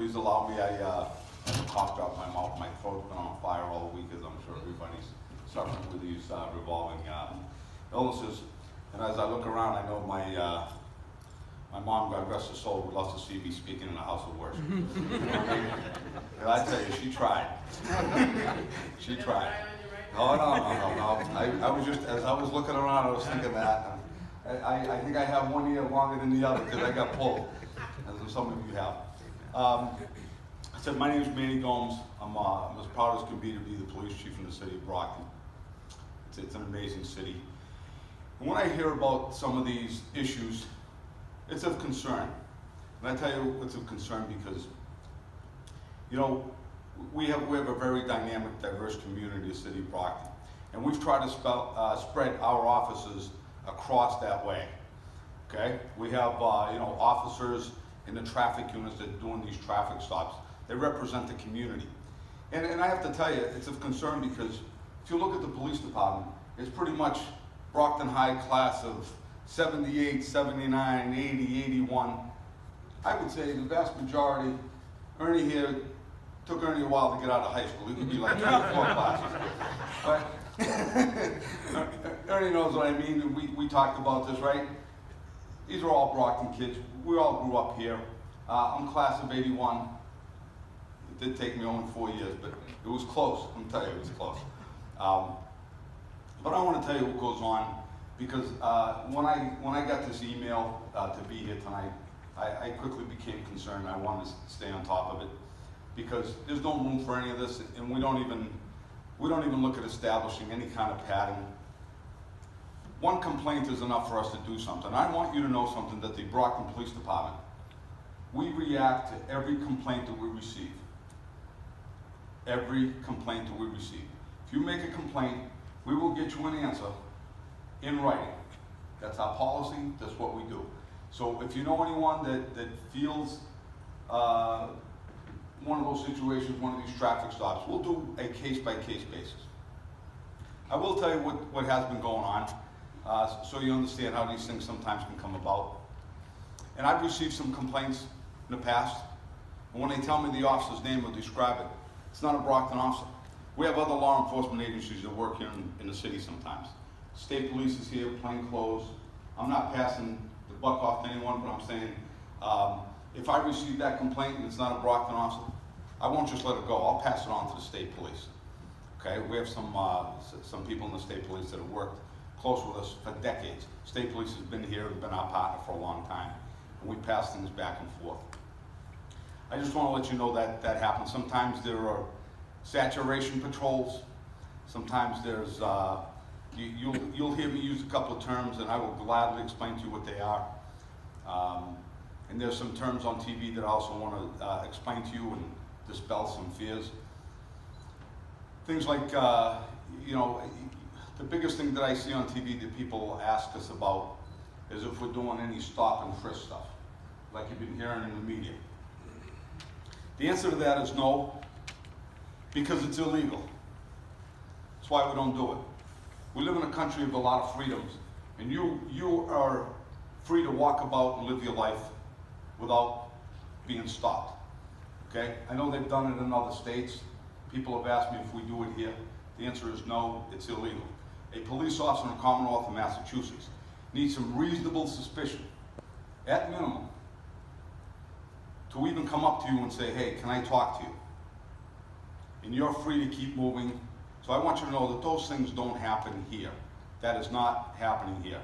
please allow me, I have a cough drop in my mouth. My throat's been on fire all week, as I'm sure everybody's suffering with these revolving illnesses. And as I look around, I know my mom, God rest her soul, would love to see me speaking in a house of worship. You know what I mean? And I tell you, she tried. She tried. Oh, no. I was just, as I was looking around, I was thinking that. I think I have one ear longer than the other because I got pulled, as some of you have. I said, my name is Manny Gomes. I'm as proud as can be to be the police chief in the city of Brockton. It's an amazing city. And when I hear about some of these issues, it's of concern. And I tell you it's of concern because, you know, we have a very dynamic, diverse community in the city of Brockton. And we've tried to spread our offices across that way, okay? We have, you know, officers in the traffic units that are doing these traffic stops. They represent the community. And I have to tell you, it's of concern because if you look at the police department, it's pretty much Brockton High class of 78, 79, 80, 81. I would say the vast majority, Ernie here, took Ernie a while to get out of high school. He could be like 3 or 4 classes. But Ernie knows what I mean. We talked about this, right? These are all Brockton kids. We all grew up here. I'm class of 81. It did take me only 4 years, but it was close. I'm telling you, it was close. But I want to tell you what goes on because when I got this email to be here tonight, I quickly became concerned. I wanted to stay on top of it because there's no room for any of this, and we don't even look at establishing any kind of pattern. One complaint is enough for us to do something. I want you to know something, that the Brockton Police Department, we react to every complaint that we receive. Every complaint that we receive. If you make a complaint, we will get you an answer in writing. That's our policy, that's what we do. So if you know anyone that feels one of those situations, one of these traffic stops, we'll do a case-by-case basis. I will tell you what has been going on, so you understand how these things sometimes can come about. And I've received some complaints in the past, and when they tell me the officer's name or describe it, it's not a Brockton officer. We have other law enforcement agencies that work here in the city sometimes. State police is here, plain clothes. I'm not passing the buck off to anyone, but I'm saying, if I receive that complaint and it's not a Brockton officer, I won't just let it go. I'll pass it on to the state police. Okay, we have some people in the state police that have worked close with us for decades. State police has been here, have been our partner for a long time, and we pass things back and forth. I just want to let you know that happens. Sometimes there are saturation patrols. Sometimes there's, you'll hear me use a couple of terms, and I will gladly explain to you what they are. And there's some terms on TV that I also want to explain to you and dispel some fears. Things like, you know, the biggest thing that I see on TV that people ask us about is if we're doing any stop and frisk stuff, like you've been hearing in the media. The answer to that is no, because it's illegal. That's why we don't do it. We live in a country of a lot of freedoms, and you are free to walk about and live your life without being stopped, okay? I know they've done it in other states. People have asked me if we do it here. The answer is no, it's illegal. A police officer in the Commonwealth of Massachusetts needs some reasonable suspicion, at minimum, to even come up to you and say, hey, can I talk to you? And you're free to keep moving. So I want you to know that those things don't happen here. That is not happening here.